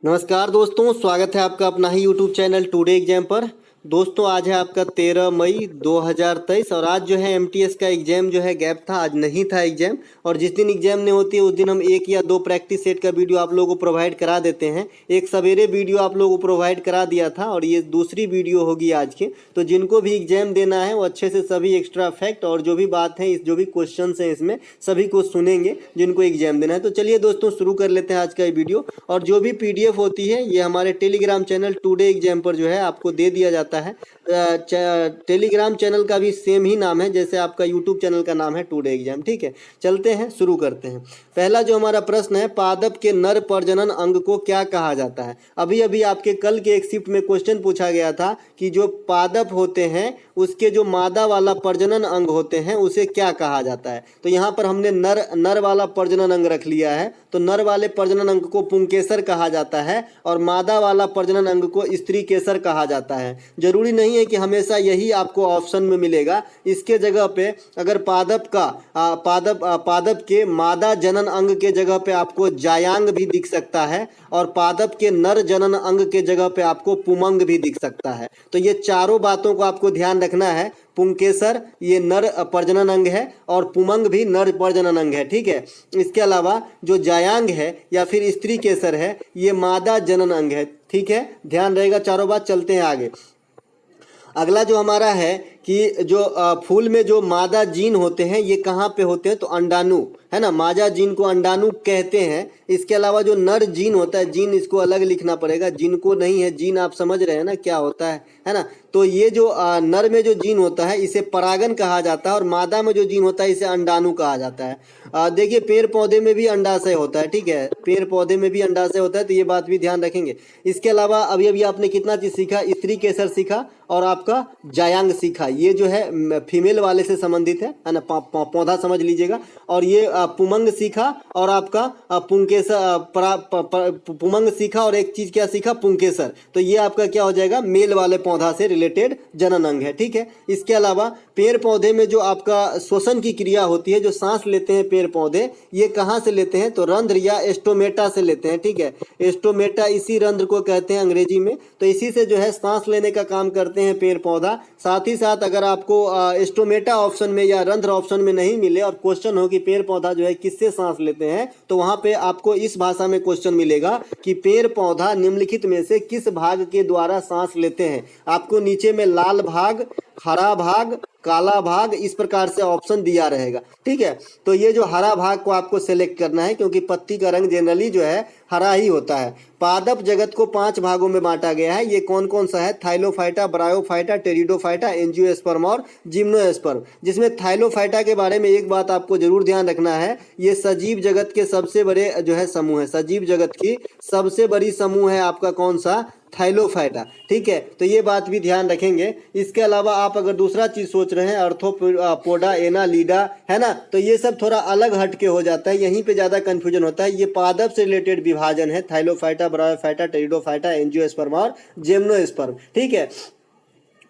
नमस्कार दोस्तों, स्वागत है आपका अपना ही यूट्यूब चैनल टुडे एग्जाम पर। दोस्तों आज है आपका 13 मई 2023 और आज जो है एमटीएस का एग्जाम जो है गैप था, आज नहीं था एग्जाम। और जिस दिन एग्जाम नहीं होती है उस दिन हम एक या दो प्रैक्टिस सेट का वीडियो आप लोगों को प्रोवाइड करा देते हैं। एक सवेरे वीडियो आप लोगों को प्रोवाइड करा दिया था और ये दूसरी वीडियो होगी आज की। तो जिनको भी एग्जाम देना है वो अच्छे से सभी एक्स्ट्रा फैक्ट और जो भी बात है, जो भी क्वेश्चन हैं इसमें सभी को सुनेंगे जिनको एग्जाम देना है। तो चलिए दोस्तों शुरू कर लेते हैं आज का ये वीडियो। और जो भी पीडीएफ होती है ये हमारे टेलीग्राम चैनल टुडे एग्जाम पर जो है आपको दे दिया जाता है। टेलीग्राम चैनल का भी सेम ही नाम है जैसे आपका यूट्यूब चैनल का नाम है टुडे एग्जाम। ठीक है, चलते हैं, शुरू करते हैं। पहला जो हमारा प्रश्न है, पादप के नर प्रजनन अंग को क्या कहा जाता है। अभी अभी आपके कल के एक शिफ्ट में क्वेश्चन पूछा गया था कि जो पादप होते हैं उसके जो मादा वाला प्रजनन अंग होते हैं उसे क्या कहा जाता है। तो यहाँ पर हमने नर वाला प्रजनन अंग रख लिया है। तो नर वाले प्रजनन अंग को पुंकेसर कहा जाता है और मादा वाला प्रजनन अंग को स्त्री केसर कहा जाता है। जरूरी नहीं है कि हमेशा यही आपको ऑप्शन में मिलेगा। इसके जगह पे अगर पादप के मादा जनन अंग के जगह पे आपको जायांग भी दिख सकता है और पादप के नर जनन अंग के जगह पे आपको पुमंग भी दिख सकता है। तो ये चारों बातों को आपको ध्यान रखना है। पुंकेसर ये नर प्रजनन अंग है और पुमंग भी नर प्रजनन अंग है। ठीक है, इसके अलावा जो जायांग है या फिर स्त्री केसर है ये मादा जनन अंग है। ठीक है, ध्यान रहेगा चारों बात। चलते हैं आगे। अगला जो हमारा है कि जो फूल में जो मादा जीन होते हैं ये कहाँ पे होते हैं, तो अंडाणु है ना, मादा जीन को अंडाणु कहते हैं। इसके अलावा जो नर जीन होता है, जीन इसको अलग लिखना पड़ेगा, जीन को नहीं है, जीन आप समझ रहे हैं ना क्या होता है ना। तो ये जो नर में जो जीन होता है इसे परागन कहा जाता है और मादा में जो जीन होता है इसे अंडाणु कहा जाता है। देखिए पेड़ पौधे में भी अंडाशय होता है। ठीक है, पेड़ पौधे में भी अंडाशय होता है, तो ये बात भी ध्यान रखेंगे। इसके अलावा अभी अभी आपने कितना चीज सीखा, स्त्री केसर सीखा और आपका जायांग सीखा। ये जो है फीमेल वाले से संबंधित है ना, पौधा समझ लीजिएगा। और ये पुमंग सीखा और आपका पुमंग सीखा और एक चीज क्या सीखा, पुंकेसर। तो ये आपका क्या हो जाएगा, मेल वाले पौधा से रिलेटेड जनन अंग है। ठीक है, इसके अलावा पेड़ पौधे में जो आपका श्वसन की क्रिया होती है, जो सांस लेते हैं पेड़ पौधे, ये कहाँ से लेते हैं, तो रंध्र या एस्टोमेटा से लेते हैं। ठीक है, एस्टोमेटा इसी रंध्र को कहते हैं अंग्रेजी में। तो इसी से जो है सांस लेने का काम करते हैं पेड़ पौधा। साथ ही साथ अगर आपको एस्टोमेटा ऑप्शन में या रंध्र ऑप्शन में नहीं मिले और क्वेश्चन हो कि पेड़ पौधा जो है किससे सांस लेते हैं, तो वहां पे आपको इस भाषा में क्वेश्चन मिलेगा कि पेड़ पौधा निम्नलिखित में से किस भाग के द्वारा सांस लेते हैं। आपको नीचे में लाल भाग, हरा भाग, काला भाग इस प्रकार से ऑप्शन दिया रहेगा। ठीक है, तो ये जो हरा भाग को आपको सेलेक्ट करना है क्योंकि पत्ती का रंग जनरली जो है हरा ही होता है। पादप जगत को 5 भागों में बांटा गया है। ये कौन कौन सा है, थाइलोफाइटा, ब्रायोफाइटा, टेरिडोफाइटा, एंजियोस्पर्म और जिम्नोस्पर्म। जिसमें थाइलोफाइटा के बारे में एक बात आपको जरूर ध्यान रखना है, ये सजीव जगत के सबसे बड़े जो है समूह है। सजीव जगत की सबसे बड़ी समूह है आपका कौन सा, थाइलोफाइटा। ठीक है, तो ये बात भी ध्यान रखेंगे। इसके अलावा आप अगर दूसरा चीज सोच रहे हैं, अर्थोपोडा, एनालिडा है ना, तो ये सब थोड़ा अलग हटके हो जाता है, यहीं पे ज्यादा कंफ्यूजन होता है। ये पादप से रिलेटेड विभाजन है, थाइलोफाइटा, ब्रायोफाइटा, टेरिडोफाइटा, एंजियोस्पर्म और जिम्नोस्पर्म। ठीक है,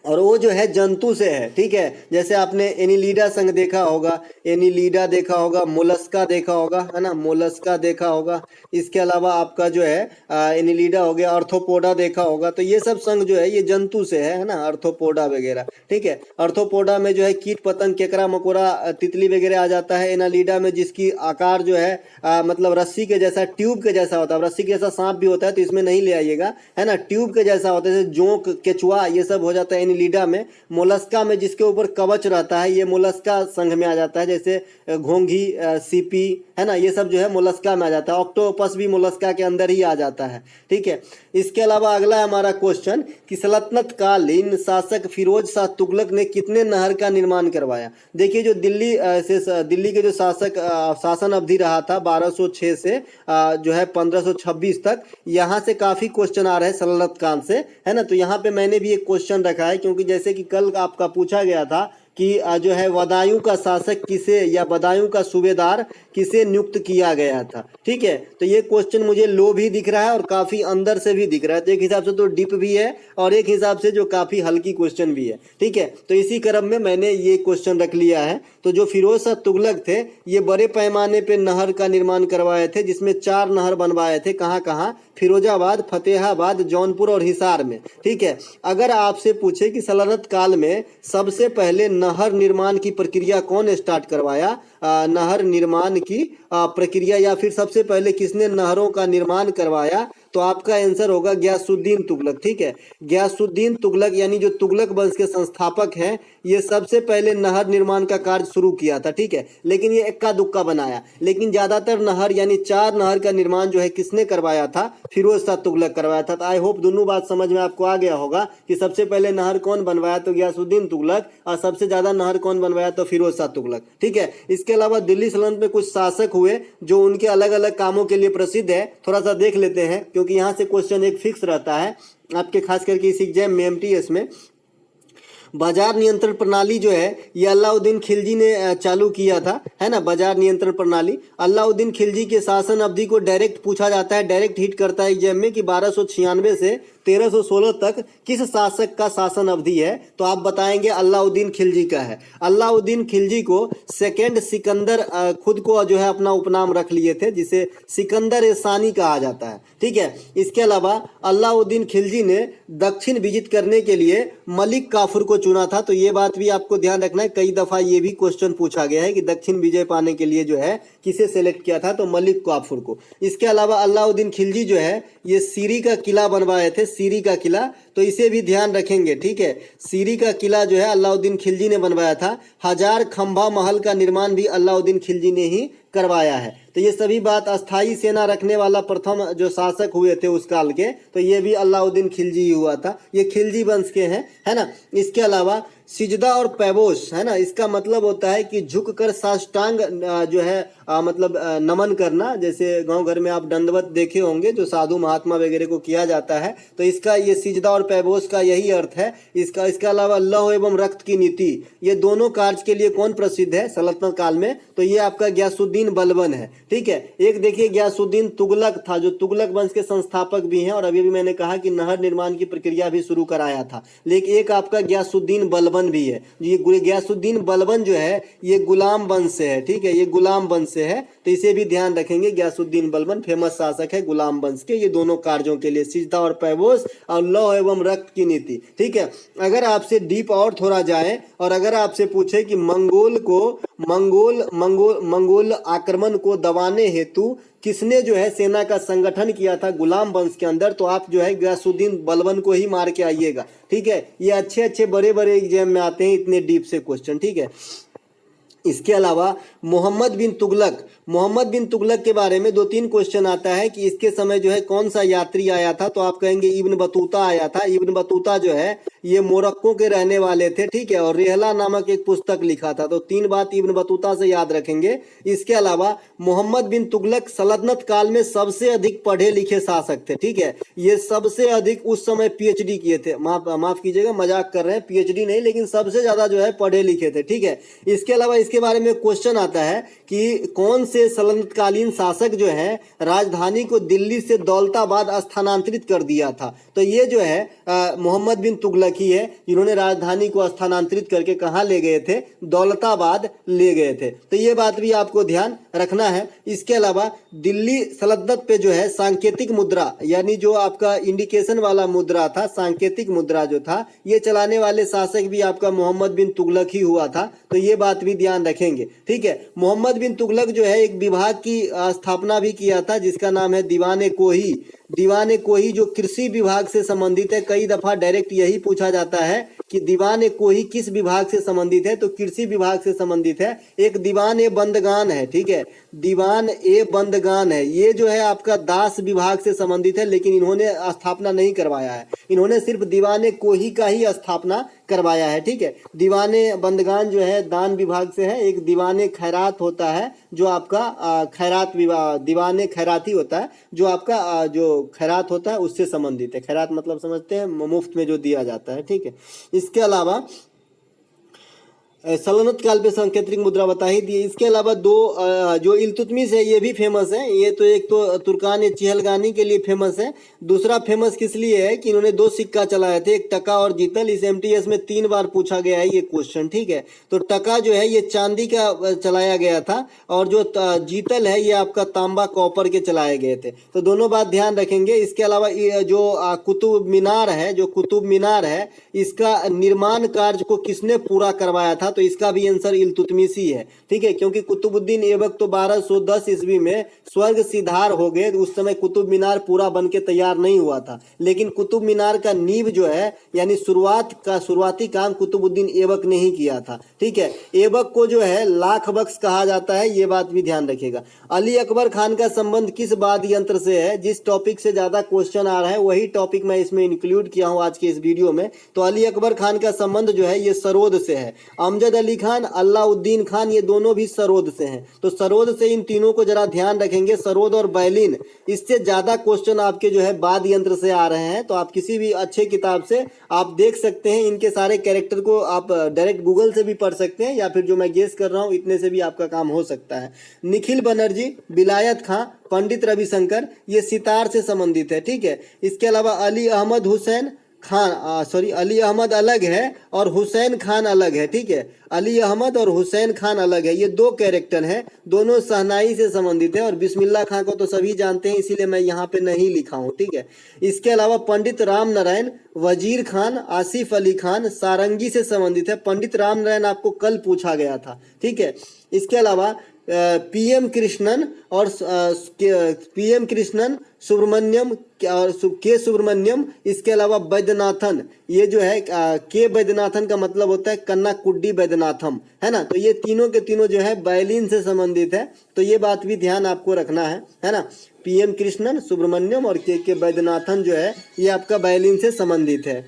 और वो जो है जंतु से है। ठीक है, जैसे आपने एनिलीडा संघ देखा होगा, एनिलीडा देखा होगा, मोलस्का देखा होगा है ना, मोलस्का देखा होगा। इसके अलावा आपका जो है एनिलीडा हो गया, अर्थोपोडा देखा होगा। तो ये सब संघ जो है ये जंतु से है ना, अर्थोपोडा वगैरह। ठीक है, अर्थोपोडा में जो है कीट पतंग, केकड़ा मकोड़ा, तितली वगैरह आ जाता है। एनालिडा में जिसकी आकार जो है मतलब रस्सी के जैसा, ट्यूब के जैसा होता है, रस्सी के जैसा सांप भी होता है तो इसमें नहीं ले आइएगा है ना, ट्यूब के जैसा होता है, जैसे जोंक, केचुआ ये सब हो जाता है लीडा में। मोलस्का में जिसके ऊपर कवच रहता है ये मोलस्का संघ में आ जाता है, जैसे घोंघी, सीपी है ना, ये सब जो है मोलस्का में आ जाता है। ऑक्टोपस भी मोलस्का के अंदर ही आ जाता है। ठीक है, इसके अलावा अगला हमारा क्वेश्चन कि सल्तनत कालीन शासक फिरोज शाह तुगलक ने कितने नहर का निर्माण करवाया। देखिए जो दिल्ली के जो शासन अवधि रहा था 1206 से जो है 1526 तक, यहाँ से काफी क्वेश्चन आ रहे हैं सल्तनत काल से है ना। तो यहाँ पे मैंने भी एक क्वेश्चन रखा है क्योंकि जैसे कि कल आपका पूछा गया था कि जो है बदायूं का शासक किसे या बदायूं का सूबेदार किसे नियुक्त किया गया था। ठीक है, तो ये क्वेश्चन मुझे लो भी दिख रहा है और काफी अंदर से भी दिख रहा है, तो एक हिसाब से तो डीप भी है और एक हिसाब से जो काफी हल्की क्वेश्चन भी है। ठीक है, तो इसी क्रम में मैंने ये क्वेश्चन रख लिया है। तो जो फिरोज शाह तुगलक थे ये बड़े पैमाने पे नहर का निर्माण करवाए थे, जिसमें 4 नहर बनवाए थे। कहाँ कहाँ, फिरोजाबाद, फतेहाबाद, जौनपुर और हिसार में। ठीक है, अगर आपसे पूछे कि सल्तनत काल में सबसे पहले नहर निर्माण की प्रक्रिया कौन स्टार्ट करवाया, नहर निर्माण की प्रक्रिया या फिर सबसे पहले किसने नहरों का निर्माण करवाया, तो आपका आंसर होगा गयासुद्दीन तुगलक। ठीक है, गयासुद्दीन तुगलक यानी जो तुगलक वंश के संस्थापक हैं, ये सबसे पहले नहर निर्माण का कार्य शुरू किया था। ठीक है, लेकिन ये इक्का दुक्का बनाया, लेकिन ज्यादातर नहर यानी 4 नहर का निर्माण जो है किसने करवाया था, फिरोज शाह तुगलक करवाया था। तो आई होप दोनों बात समझ में आपको आ गया होगा कि सबसे पहले नहर कौन बनवाया, तो गयासुद्दीन तुगलक, और सबसे ज्यादा नहर कौन बनवाया, तो फिरोज शाह तुगलक। ठीक है, इसके अलावा दिल्ली सल्तनत में कुछ शासक हुए जो उनके अलग अलग कामों के लिए प्रसिद्ध है, थोड़ा सा देख लेते हैं क्योंकि यहाँ से क्वेश्चन एक फिक्स रहता है आपके, खास करके इस एग्जाम में एमटीएस में। बाजार नियंत्रण प्रणाली जो है ये अलाउद्दीन खिलजी ने चालू किया था, है ना। बाजार नियंत्रण प्रणाली अलाउद्दीन खिलजी के शासन अवधि को डायरेक्ट पूछा जाता है, डायरेक्ट हिट करता है एग्जाम में कि 1296 से 1316 तक किस शासक का शासन अवधि है, तो आप बताएंगे अलाउद्दीन खिलजी का है। अलाउद्दीन खिलजी को सेकंड सिकंदर खुद को जो है अपना उपनाम रख लिए थे, जिसे सिकंदर सानी कहा जाता है। ठीक है, इसके अलावा अलाउद्दीन खिलजी ने दक्षिण विजित करने के लिए मलिक काफूर को चुना था, तो ये बात भी आपको ध्यान रखना है। कई दफा ये भी क्वेश्चन पूछा गया है कि दक्षिण विजय पाने के लिए जो है किसे सेलेक्ट किया था, तो मलिक काफूर को। इसके अलावा अलाउद्दीन खिलजी जो है ये सीरी का किला बनवाए थे, सीरी का किला, तो इसे भी ध्यान रखेंगे। ठीक है, सीरी का किला जो है अलाउद्दीन खिलजी ने बनवाया था। हजार खंभा महल का निर्माण भी अलाउद्दीन खिलजी ने ही करवाया है। तो ये सभी बात, अस्थाई सेना रखने वाला प्रथम जो शासक हुए थे उस काल के, तो ये भी अलाउद्दीन खिलजी ही हुआ था। ये खिलजी वंश के हैं, है ना। इसके अलावा सिजदा और पैबोस, है ना, इसका मतलब होता है कि झुककर साष्टांग जो है मतलब नमन करना, जैसे गांव घर में आप दंडवत देखे होंगे जो साधु महात्मा वगैरह को किया जाता है, तो इसका ये सिजदा और पैबोस का यही अर्थ है इसके अलावा लौह एवं रक्त की नीति, ये दोनों कार्य के लिए कौन प्रसिद्ध है सल्तनत काल में, तो ये आपका गयासुद्दीन बलबन है। ठीक है, एक देखिए गयासुद्दीन तुगलक था जो तुगलक वंश के संस्थापक भी हैं, और अभी भी मैंने कहा कि नहर निर्माण की प्रक्रिया भी शुरू कराया था। लेकिन एक आपका गयासुद्दीन बलबन भी है, ये गयासुद्दीन बलबन जो है ये गुलाम वंश से है। ठीक है, ये गुलाम वंश से है, तो इसे भी ध्यान रखेंगे। गयासुद्दीन बलबन फेमस शासक है गुलाम वंश के, ये दोनों कार्यों के लिए सिजदा और पैबोस और लौह एवं रक्त की नीति। ठीक है, अगर आपसे डीप और थोड़ा जाए और अगर आपसे पूछे कि मंगोल आक्रमण को दबाने हेतु किसने जो है सेना का संगठन किया था गुलाम वंश के अंदर, तो आप जो है गयासुद्दीन बलबन को ही मार के आइएगा। ठीक है, ये अच्छे बड़े एग्जाम में आते हैं इतने डीप से क्वेश्चन। ठीक है, इसके अलावा मोहम्मद बिन तुगलक के बारे में 2-3 क्वेश्चन आता है कि इसके समय जो है कौन सा यात्री आया था, तो आप कहेंगे इब्न बतूता आया था। इब्न बतूता जो है ये मोरक्को के रहने वाले थे। ठीक है, और रेहला नामक एक पुस्तक लिखा था, तो 3 बात इब्न बतूता से याद रखेंगे। इसके अलावा मोहम्मद बिन तुगलक सल्तनत काल में सबसे अधिक पढ़े लिखे शासक थे। ठीक है, ये सबसे अधिक उस समय पीएचडी किए थे, माफ कीजिएगा मजाक कर रहे हैं, पीएचडी नहीं, लेकिन सबसे ज्यादा जो है पढ़े लिखे थे। ठीक है, इसके अलावा इसके बारे में क्वेश्चन आता है कि कौन से सल्तनतकालीन शासक जो है राजधानी को दिल्ली से दौलताबाद स्थानांतरित कर दिया था, तो ये जो है मोहम्मद बिन तुगलक ही है, जिन्होंने राजधानी को स्थानांतरित करके कहाँ ले गए थे, दौलताबाद ले गए थे। तो ये बात भी आपको ध्यान रखना है। इसके अलावा दिल्ली सल्तनत पे जो है सांकेतिक मुद्रा यानी जो आपका इंडिकेशन वाला मुद्रा था, सांकेतिक मुद्रा जो था, ये चलाने वाले शासक भी आपका मोहम्मद बिन तुगलक ही हुआ था, तो ये बात भी ध्यान रखेंगे। ठीक है, मोहम्मद बिन तुगलक जो है एक विभाग की स्थापना भी किया था जिसका नाम है दीवाने कोही। दीवाने कोही जो कृषि विभाग से संबंधित है, कई दफा डायरेक्ट यही पूछा जाता है कि दीवाने कोही किस विभाग से संबंधित है, तो कृषि विभाग से संबंधित है। एक दीवान ए बंदगान है। ठीक है, दीवान ए बंदगान है, ये जो है आपका दास विभाग से संबंधित है, लेकिन इन्होंने स्थापना नहीं करवाया है, इन्होंने सिर्फ दीवाने कोही का ही स्थापना करवाया है। ठीक है, दीवाने बंदगान जो है दान विभाग से है। एक दीवाने खैरात होता है जो आपका खैरात विभाग, दीवाने खैराती होता है जो आपका जो खैरात होता है उससे संबंधित है। खैरात मतलब समझते हैं मुफ्त में जो दिया जाता है। ठीक है, इसके अलावा सल्तनत काल पे सांकेतिक मुद्रा बता ही दी। इसके अलावा दो जो इल्तुतमिश है ये भी फेमस है। ये तो एक तो तुर्कान या चिहलगानी के लिए फेमस है, दूसरा फेमस किस लिए है कि इन्होंने दो सिक्का चलाए थे, एक टका और जीतल। इस एमटीएस में 3 बार पूछा गया है ये क्वेश्चन, ठीक है। तो टका जो है ये चांदी का चलाया गया था और जो जीतल है ये आपका तांबा कॉपर के चलाए गए थे। तो दोनों बात ध्यान रखेंगे। इसके अलावा जो कुतुब मीनार है, जो कुतुब मीनार है, इसका निर्माण कार्य को किसने पूरा करवाया था? तो इसका भी आंसर इल्तुतमिश ही है, ठीक है। क्योंकि कुतुबुद्दीन ऐबक तो 1210 ईस्वी में स्वर्ग सिधार हो गए, उस समय कुतुब मीनार पूरा बन के तैयार नहीं हुआ था। लेकिन कुतुब मीनार का नींव जो है यानी शुरुआती काम कुतुबुद्दीन ऐबक ने ही किया था, ठीक है। ऐबक को जो है लाख बख्श कहा जाता है, ये बात भी ध्यान रखिएगा। अली अकबर खान का संबंध किस वाद्य यंत्र से है? जिस टॉपिक से ज्यादा क्वेश्चन आ रहा है वही टॉपिक मैं इसमें इंक्लूड किया हूं आज के इस वीडियो में। तो अली अकबर खान का संबंध जो है ये सरोद से है। अमजद अली खान, अलाउद्दीन खान, ये दोनों भी सरोद से हैं। तो सरोद से इन तीनों को जरा ध्यान रखेंगे, सरोद और बैलिन। इससे ज्यादा क्वेश्चन आपके जो है वाद्य यंत्र से आ रहे हैं। तो आप किसी भी अच्छे किताब से आप देख सकते हैं, इनके सारे कैरेक्टर को आप डायरेक्ट गूगल से भी पढ़ सकते हैं या फिर जो मैं गेस कर रहा हूं इतने से भी आपका काम हो सकता है। निखिल बनर्जी, विलायत खां, पंडित रविशंकर, ये सितार से संबंधित है, ठीक है। इसके अलावा अली अहमद हुसैन खान, अली अहमद अलग है और हुसैन खान अलग है, ठीक है। अली अहमद और हुसैन खान अलग है, ये दो कैरेक्टर हैं, दोनों शहनाई से संबंधित है। और बिस्मिल्लाह खान को तो सभी जानते हैं, इसीलिए मैं यहाँ पे नहीं लिखा हूँ, ठीक है। इसके अलावा पंडित राम नारायण, वजीर खान, आसिफ अली खान सारंगी से संबंधित है। पंडित राम नारायण आपको कल पूछा गया था, ठीक है। इसके अलावा पीएम कृष्णन और पीएम कृष्णन, सुब्रमण्यम और के सुब्रमण्यम, इसके अलावा वैद्यनाथन, ये जो है के वैद्यनाथन का मतलब होता है कन्नाकुड्डी वैद्यनाथम, है ना। तो ये तीनों के तीनों जो है बैलिन से संबंधित है। तो ये बात भी ध्यान आपको रखना है ना। पीएम कृष्णन, सुब्रमण्यम और के वैद्यनाथन जो है ये आपका बैलिन से संबंधित है।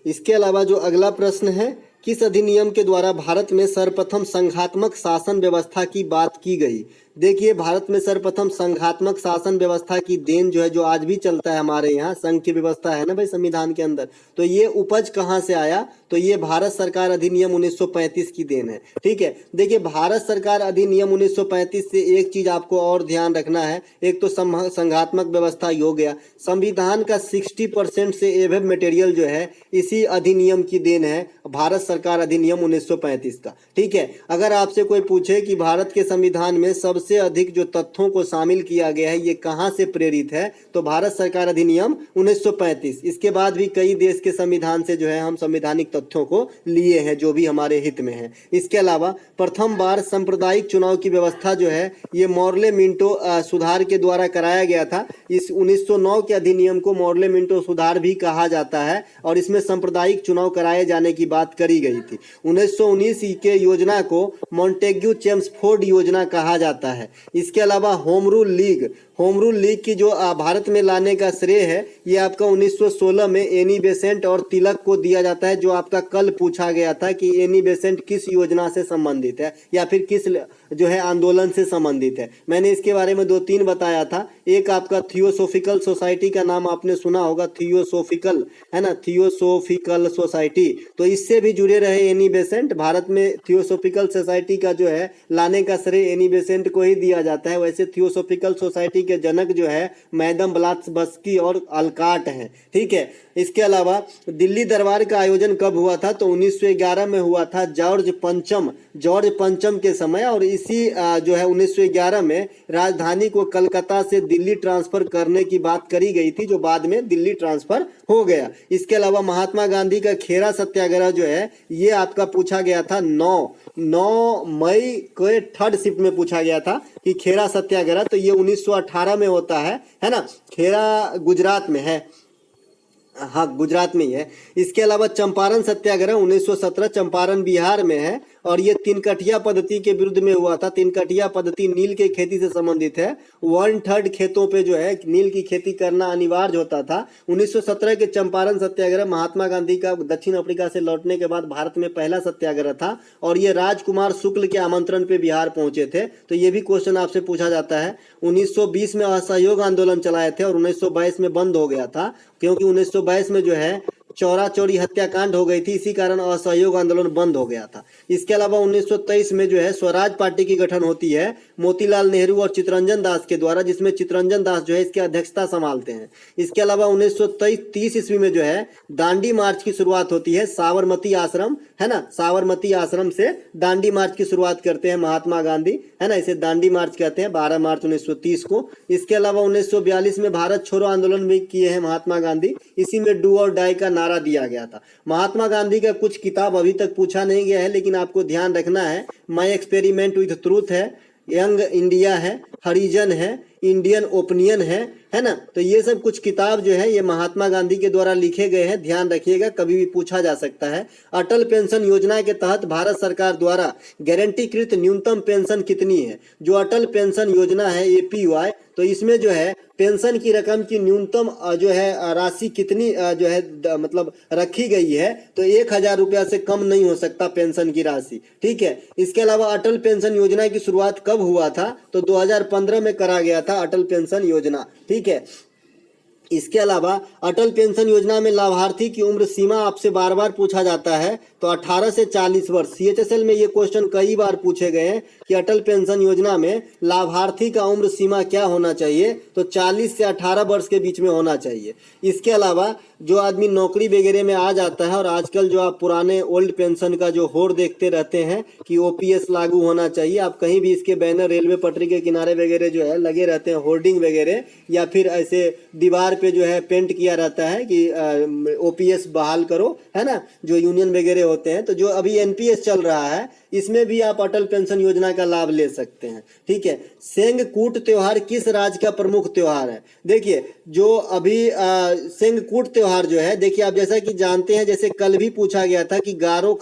इसके अलावा जो अगला प्रश्न है, किस अधिनियम के द्वारा भारत में सर्वप्रथम संघात्मक शासन व्यवस्था की बात की गई? देखिए, भारत में सर्वप्रथम संघात्मक शासन व्यवस्था की देन जो है, जो आज भी चलता है हमारे यहाँ, संघ की व्यवस्था है ना भाई संविधान के अंदर, तो ये उपज कहाँ से आया? तो ये भारत सरकार अधिनियम 1935 की देन है, ठीक है। देखिए, भारत सरकार अधिनियम 1935 से एक चीज आपको और ध्यान रखना है। एक तो संघात्मक व्यवस्था हो गया, संविधान का 60% से एबव मटेरियल जो है इसी अधिनियम की देन है, भारत सरकार अधिनियम 1935 का, ठीक है। अगर आपसे कोई पूछे कि भारत के संविधान में सबसे अधिक जो तथ्यों को शामिल किया गया है ये कहां से प्रेरित है, तो भारत सरकार अधिनियम 1935। इसके बाद भी कई देश के संविधान से जो है हम संवैधानिक तथ्यों को लिए हैं जो भी हमारे हित में है। इसके अलावा प्रथम बार सांप्रदायिक चुनाव की व्यवस्था जो है ये मॉर्ले मिंटो सुधार के द्वारा कराया गया था। इस 1909 के अधिनियम को मॉर्ले मिंटो सुधार भी कहा जाता है और इसमें सांप्रदायिक चुनाव कराए जाने की बात करी गई थी। 1919 के योजना को मॉन्टेग्यू चेम्सफोर्ड योजना कहा जाता है। इसके अलावा होम रूल लीग की जो भारत में लाने का श्रेय है ये आपका 1916 में एनी बेसेंट और तिलक को दिया जाता है, जो आपका कल पूछा गया था कि एनी बेसेंट किस योजना से संबंधित है या फिर किस जो है आंदोलन से संबंधित है। मैंने इसके बारे में 2-3 बताया था। एक आपका थियोसोफिकल सोसाइटी का नाम आपने सुना होगा, थियोसोफिकल, है ना, थियोसोफिकल सोसाइटी, तो इससे भी जुड़े रहे एनी बेसेंट। भारत में थियोसोफिकल सोसाइटी का जो है लाने का श्रेय एनी बेसेंट को ही दिया जाता है। वैसे थियोसोफिकल सोसाइटी के जनक जो है मैडम ब्लात्सकी और अल्काट हैं, ठीक है। इसके अलावा दिल्ली दरबार का आयोजन कब हुआ था? तो 1911 में हुआ था, जॉर्ज पंचम के समय। और इसी जो है 1911 में राजधानी को कलकत्ता से दिल्ली ट्रांसफर करने की बात करी गई थी, जो बाद में दिल्ली ट्रांसफर हो गया। इसके अलावा महात्मा गांधी का खेरा सत्याग्रह जो है ये आपका पूछा गया था 9 मई को थर्ड शिफ्ट में पूछा गया था कि खेरा सत्याग्रह, तो ये 1918 में होता है ना। खेरा गुजरात में है, हाँ गुजरात में ही है। इसके अलावा चंपारण सत्याग्रह 1917 चंपारण बिहार में है और ये 3 कठिया पद्धति के विरुद्ध में हुआ था। 3 कठिया पद्धति नील के खेती से संबंधित है। 1/3 खेतों पे जो है नील की खेती करना अनिवार्य होता था। 1917 के चंपारण सत्याग्रह महात्मा गांधी का दक्षिण अफ्रीका से लौटने के बाद भारत में पहला सत्याग्रह था और ये राजकुमार शुक्ल के आमंत्रण पे बिहार पहुंचे थे। तो ये भी क्वेश्चन आपसे पूछा जाता है। 1920 में असहयोग आंदोलन चलाए थे और 1922 में बंद हो गया था, क्योंकि 1922 में जो है चौरा चौरी हत्याकांड हो गई थी, इसी कारण असहयोग आंदोलन बंद हो गया था। इसके अलावा 1923 में जो है स्वराज पार्टी की गठन होती है मोतीलाल नेहरू और चित्तरंजन दास के द्वारा, जिसमें चित्तरंजन दास जो है इसकी अध्यक्षता संभालते हैं। इसके अलावा 1930 ईस्वी में जो है दांडी मार्च की शुरुआत होती है, साबरमती आश्रम है ना, साबरमती आश्रम से दांडी मार्च की शुरुआत करते हैं महात्मा गांधी, है ना, इसे दांडी मार्च कहते हैं, 12 मार्च 1930 को। इसके अलावा 1942 में भारत छोड़ो आंदोलन भी किए हैं महात्मा गांधी, इसी में डू और डाई का नारा दिया गया था। महात्मा गांधी का कुछ किताब अभी तक पूछा नहीं गया है, लेकिन आपको ध्यान रखना है, माई एक्सपेरिमेंट विथ ट्रूथ है, यंग इंडिया है, हरिजन है, इंडियन ओपिनियन है ना। तो ये सब कुछ किताब जो है ये महात्मा गांधी के द्वारा लिखे गए हैं, ध्यान रखिएगा, कभी भी पूछा जा सकता है। अटल पेंशन योजना के तहत भारत सरकार द्वारा गारंटीकृत न्यूनतम पेंशन कितनी है? जो अटल पेंशन योजना है APY, तो इसमें जो है पेंशन की रकम की न्यूनतम जो है राशि कितनी जो है मतलब रखी गई है, तो 1000 रुपया से कम नहीं हो सकता पेंशन की राशि, ठीक है। इसके अलावा अटल पेंशन योजना की शुरुआत कब हुआ था? तो 2015 में करा गया था अटल पेंशन योजना, ठीक है। इसके अलावा अटल पेंशन योजना में लाभार्थी की उम्र सीमा आपसे बार बार पूछा जाता है, तो 18 से 40 वर्ष। CHSL में ये क्वेश्चन कई बार पूछे गए हैं कि अटल पेंशन योजना में लाभार्थी का उम्र सीमा क्या होना चाहिए, तो 40 से 18 वर्ष के बीच में होना चाहिए। इसके अलावा जो आदमी नौकरी वगैरह में आ जाता है, और आजकल जो आप पुराने ओल्ड पेंशन का जो होड़ देखते रहते हैं कि OPS लागू होना चाहिए, आप कहीं भी इसके बैनर रेलवे पटरी के किनारे वगैरह जो है लगे रहते हैं, होर्डिंग वगैरह, या फिर ऐसे दीवार पे जो है पेंट किया रहता है कि OPS बहाल करो, है ना, जो यूनियन वगैरह होते हैं। तो जो अभी NPS चल रहा है, इसमें भी आप अटल पेंशन योजना का लाभ ले सकते हैं, ठीक है। सेंगकूट त्योहार किस राज्य का प्रमुख त्योहार है? देखिए जो अभी सेंगकूट त्योहार जो है, देखिए आप जैसा कि जानते हैं, जैसे कल भी पूछा गया था कि गारो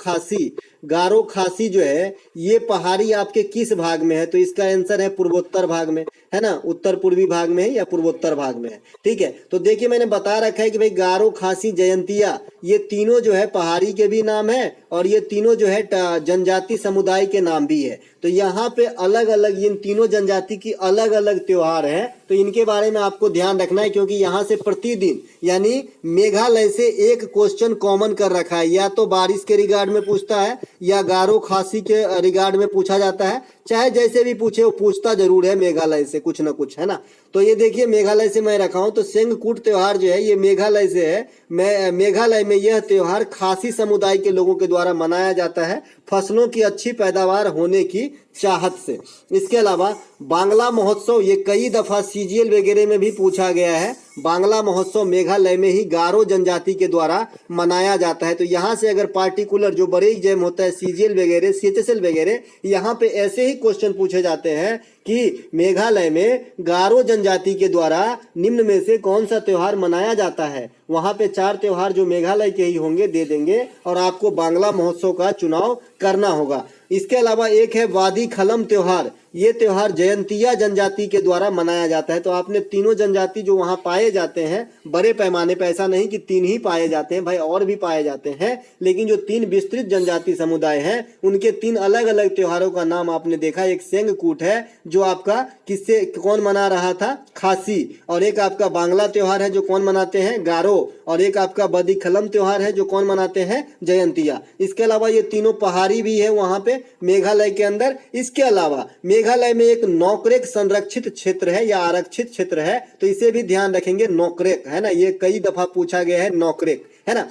खासी जो है ये पहाड़ी आपके किस भाग में है, तो इसका आंसर है पूर्वोत्तर भाग में, है ना, उत्तर पूर्वी भाग में है या पूर्वोत्तर भाग में है, ठीक है। तो देखिए मैंने बता रखा है कि भाई गारो खासी जयंतिया ये तीनों जो है पहाड़ी के भी नाम है, और ये तीनों जो है जनजाति समुदाय के नाम भी है। तो यहाँ पे अलग अलग इन तीनों जनजाति की अलग अलग त्योहार हैं, तो इनके बारे में आपको ध्यान रखना है, क्योंकि यहाँ से प्रतिदिन यानी मेघालय से एक क्वेश्चन कॉमन कर रखा है, या तो बारिश के रिगार्ड में पूछता है या गारो खासी के रिगार्ड में पूछा जाता है, चाहे जैसे भी पूछे वो पूछता जरूर है मेघालय से कुछ ना कुछ, है ना। तो ये देखिए मेघालय से मैं रखा हूँ, तो सेंगकूट त्योहार जो है ये मेघालय से है। मेघालय में यह त्योहार खासी समुदाय के लोगों के द्वारा मनाया जाता है, फसलों की अच्छी पैदावार होने की चाहत से। इसके अलावा बांग्ला महोत्सव ये कई दफा CGL वगैरह में भी पूछा गया है। बांग्ला महोत्सव मेघालय में ही गारो जनजाति के द्वारा मनाया जाता है। तो यहाँ से अगर पार्टिकुलर जो बड़े एग्जाम होता है CGL वगैरह CHSL वगैरह, यहाँ पे ऐसे ही क्वेश्चन पूछे जाते हैं कि मेघालय में गारो जनजाति के द्वारा निम्न में से कौन सा त्योहार मनाया जाता है। वहां पे 4 त्योहार जो मेघालय के ही होंगे दे देंगे, और आपको बांग्ला महोत्सव का चुनाव करना होगा। इसके अलावा एक है वादी खलम त्योहार, ये त्योहार जयंतिया जनजाति के द्वारा मनाया जाता है। तो आपने तीनों जनजाति जो वहाँ पाए जाते हैं बड़े पैमाने पर, ऐसा नहीं कि 3 ही पाए जाते हैं भाई, और भी पाए जाते हैं, लेकिन जो 3 विस्तृत जनजाति समुदाय हैं उनके 3 अलग अलग त्योहारों का नाम आपने देखा। एक सेंगकूट है जो आपका किससे कौन मना रहा था, खासी, और एक आपका बांग्ला त्योहार है जो कौन मनाते हैं, गारो, और एक आपका बदी खलम त्योहार है जो कौन मनाते हैं, जयंतिया। इसके अलावा ये तीनों पहाड़ी भी है वहां पे मेघालय के अंदर। इसके अलावा मेघालय में एक नौकरेक संरक्षित क्षेत्र है या आरक्षित क्षेत्र है, तो इसे भी ध्यान रखेंगे, नौकरेक, है ना, ये कई दफा पूछा गया है, नौकरेक, है ना,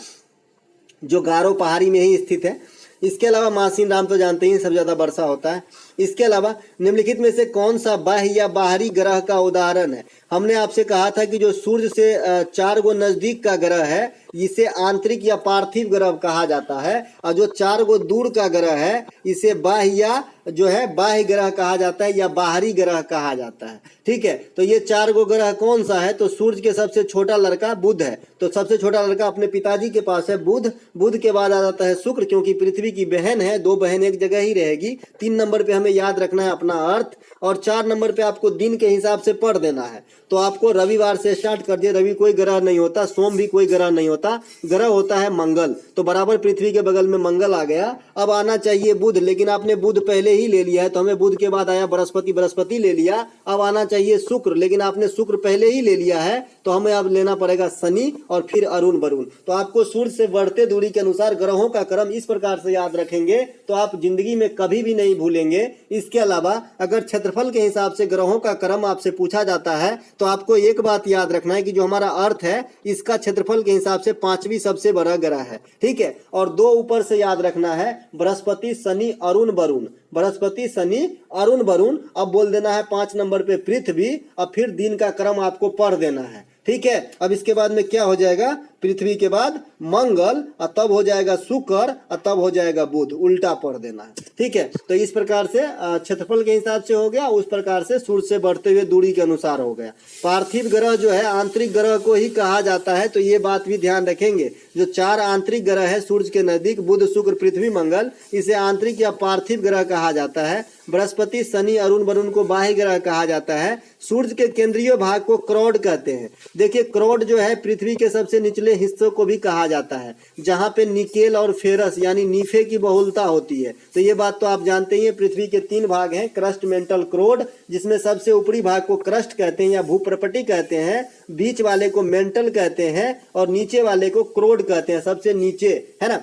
जो गारो पहाड़ी में ही स्थित है। इसके अलावा मासिन राम तो जानते ही सब ज्यादा वर्षा होता है। इसके अलावा निम्नलिखित में से कौन सा बाह्य या बाहरी ग्रह का उदाहरण है? हमने आपसे कहा था कि जो सूर्य से 4 गो नजदीक का ग्रह है इसे आंतरिक या पार्थिव ग्रह कहा जाता है, और जो 4 गो दूर का ग्रह है इसे बाह्य या जो है बाह्य ग्रह कहा जाता है या बाहरी ग्रह कहा जाता है, ठीक है। तो ये 4 गो ग्रह कौन सा है? तो सूर्य के सबसे छोटा लड़का बुध है, तो सबसे छोटा लड़का अपने पिताजी के पास है बुध। बुध के बाद आ जाता है शुक्र, क्योंकि पृथ्वी की बहन है, 2 बहन एक जगह ही रहेगी। 3 नंबर पे हमें याद रखना है अपना अर्थ, और 4 नंबर पे आपको दिन के हिसाब से पढ़ देना है। तो आपको रविवार से स्टार्ट कर दिए, रवि कोई ग्रह नहीं होता, सोम भी कोई ग्रह नहीं होता, ग्रह होता है मंगल। तो बराबर पृथ्वी के बगल में मंगल आ गया। अब आना चाहिए बुध, लेकिन आपने बुध पहले ही ले लिया है, तो हमें बुध के बाद आया बृहस्पति, बृहस्पति ले लिया, अब आना चाहिए शुक्र, लेकिन आपने शुक्र पहले ही ले लिया है, तो हमें अब लेना पड़ेगा शनि और फिर अरुण वरुण। तो आपको सूर्य से बढ़ते दूरी के अनुसार ग्रहों का क्रम इस प्रकार से याद रखेंगे तो आप जिंदगी में कभी भी नहीं भूलेंगे। इसके अलावा अगर क्षेत्रफल के हिसाब से ग्रहों का क्रम आपसे पूछा जाता है तो आपको एक बात याद रखना है कि जो हमारा अर्थ है इसका क्षेत्रफल के हिसाब से 5वीं सबसे बड़ा ग्रह है, ठीक है। और 2 ऊपर से याद रखना है, बृहस्पति शनि अरुण वरुण, बृहस्पति शनि अरुण वरुण। अब बोल देना है 5 नंबर पे पृथ्वी, अब फिर दिन का क्रम आपको पढ़ देना है, ठीक है। अब इसके बाद में क्या हो जाएगा, पृथ्वी के बाद मंगल और तब हो जाएगा शुक्र और तब हो जाएगा बुध, उल्टा पढ़ देना है, ठीक है। तो इस प्रकार से क्षेत्रफल के हिसाब से हो गया, उस प्रकार से सूर्य से बढ़ते हुए दूरी के अनुसार हो गया। पार्थिव ग्रह जो है आंतरिक ग्रह को ही कहा जाता है, तो ये बात भी ध्यान रखेंगे। जो 4 आंतरिक ग्रह है सूर्य के नजदीक, बुध शुक्र पृथ्वी मंगल, इसे आंतरिक या पार्थिव ग्रह कहा जाता है। बृहस्पति शनि अरुण वरुण को बाह्य ग्रह कहा जाता है। सूर्य के केंद्रीय भाग को क्रोड कहते हैं। देखिए क्रोड जो है पृथ्वी के सबसे निचले हिस्सों को भी कहा जाता है, जहां पे निकेल और फेरस यानी नीफे की बहुलता होती है। तो ये बात तो आप जानते ही हैं। पृथ्वी के 3 भाग हैं, क्रस्ट मेंटल क्रोड, जिसमें सबसे ऊपरी भाग को क्रस्ट कहते हैं या भूप्रपटी कहते हैं, बीच वाले को मेंटल कहते हैं और नीचे वाले को क्रोड कहते हैं, सबसे नीचे, है ना।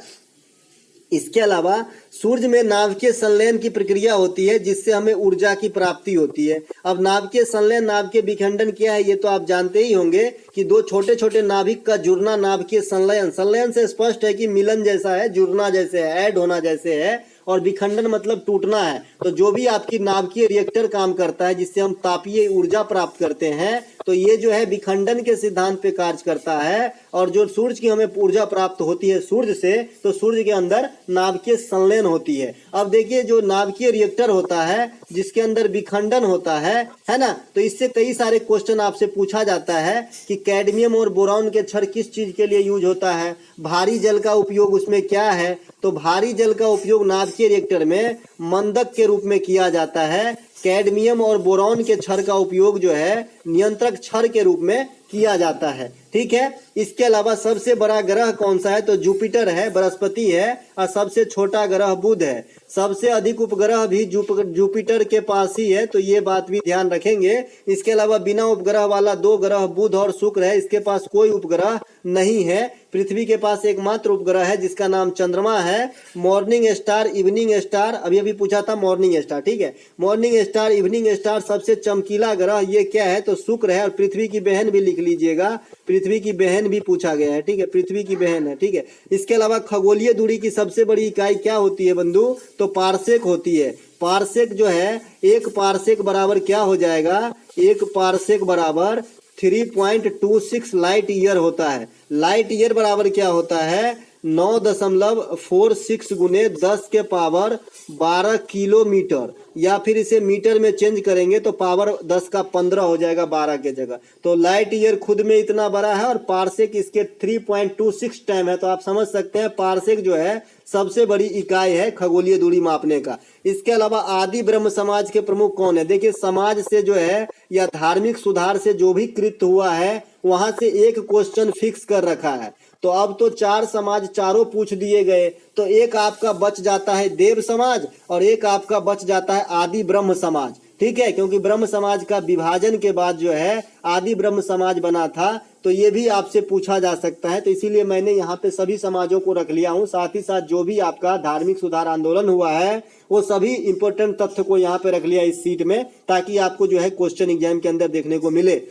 इसके अलावा सूर्य में नाभिकीय संलयन की प्रक्रिया होती है जिससे हमें ऊर्जा की प्राप्ति होती है। अब नाभिकीय संलयन, नाभिकीय विखंडन क्या है ये तो आप जानते ही होंगे कि 2 छोटे छोटे नाभिक का जुड़ना नाभिकीय संलयन। संलयन से स्पष्ट है कि मिलन जैसा है, जुड़ना जैसे है, ऐड होना जैसे है, और विखंडन मतलब टूटना है। तो जो भी आपकी नाभिकीय रिएक्टर काम करता है जिससे हम तापीय ऊर्जा प्राप्त करते हैं, तो ये जो है विखंडन के सिद्धांत पे कार्य करता है। और जो सूर्य की हमें ऊर्जा प्राप्त होती है सूर्य से, तो सूर्य के अंदर नाभिकीय संलयन होती है। अब देखिए जो नाभिकीय रिएक्टर होता है जिसके अंदर विखंडन होता है ना, तो इससे कई सारे क्वेश्चन आपसे पूछा जाता है कि कैडमियम और बोरॉन के क्षण किस चीज के लिए यूज होता है, भारी जल का उपयोग उसमें क्या है। तो भारी जल का उपयोग नाभिकीय रिएक्टर में मंदक के रूप में किया जाता है। कैडमियम और बोरॉन के क्षण का उपयोग जो है नियंत्रक क्षण के रूप में किया जाता है, ठीक है। इसके अलावा सबसे बड़ा ग्रह कौन सा है, तो जुपिटर है, बृहस्पति है, और सबसे छोटा ग्रह बुध है। सबसे अधिक उपग्रह भी जुपिटर के पास ही है, तो ये बात भी ध्यान रखेंगे। इसके अलावा बिना उपग्रह वाला 2 ग्रह बुध और शुक्र है, इसके पास कोई उपग्रह नहीं है। पृथ्वी के पास एकमात्र उपग्रह है जिसका नाम चंद्रमा है। मॉर्निंग स्टार, इवनिंग स्टार, अभी अभी पूछा था मॉर्निंग स्टार, ठीक है। मॉर्निंग स्टार, इवनिंग स्टार, सबसे चमकीला ग्रह ये क्या है, तो शुक्र है। और पृथ्वी की बहन भी लिख लीजिएगा, पृथ्वी की बहन भी पूछा गया है, ठीक है, पृथ्वी की बहन है, ठीक है। इसके अलावा खगोलीय दूरी की सबसे बड़ी इकाई क्या होती है बंधु, तो पारसेक होती है। पारसेक जो है, 1 पारसेक बराबर क्या हो जाएगा, 1 पारसेक बराबर 3.26 लाइट ईयर होता है। लाइट ईयर बराबर क्या होता है, 9.46 गुने 10 के पावर 12 किलोमीटर, या फिर इसे मीटर में चेंज करेंगे तो पावर 10 का 15 हो जाएगा 12 के जगह। तो लाइट ईयर खुद में इतना बड़ा है और पारसेक इसके 3.26 टाइम है। तो आप समझ सकते हैं पारसेक जो है सबसे बड़ी इकाई है खगोलीय दूरी मापने का। इसके अलावा आदि ब्रह्म समाज के प्रमुख कौन है, देखिए समाज से जो है या धार्मिक सुधार से जो भी कृत हुआ है वहां से एक क्वेश्चन फिक्स कर रखा है। तो अब तो 4 समाज चारों पूछ दिए गए, तो एक आपका बच जाता है देव समाज और एक आपका बच जाता है आदि ब्रह्म समाज, ठीक है। क्योंकि ब्रह्म समाज का विभाजन के बाद जो है आदि ब्रह्म समाज बना था, तो ये भी आपसे पूछा जा सकता है। तो इसीलिए मैंने यहाँ पे सभी समाजों को रख लिया हूँ, साथ ही साथ जो भी आपका धार्मिक सुधार आंदोलन हुआ है वो सभी इंपॉर्टेंट तथ्य को यहाँ पे रख लिया इस सीट में, ताकि आपको जो है क्वेश्चन एग्जाम के अंदर देखने को मिले।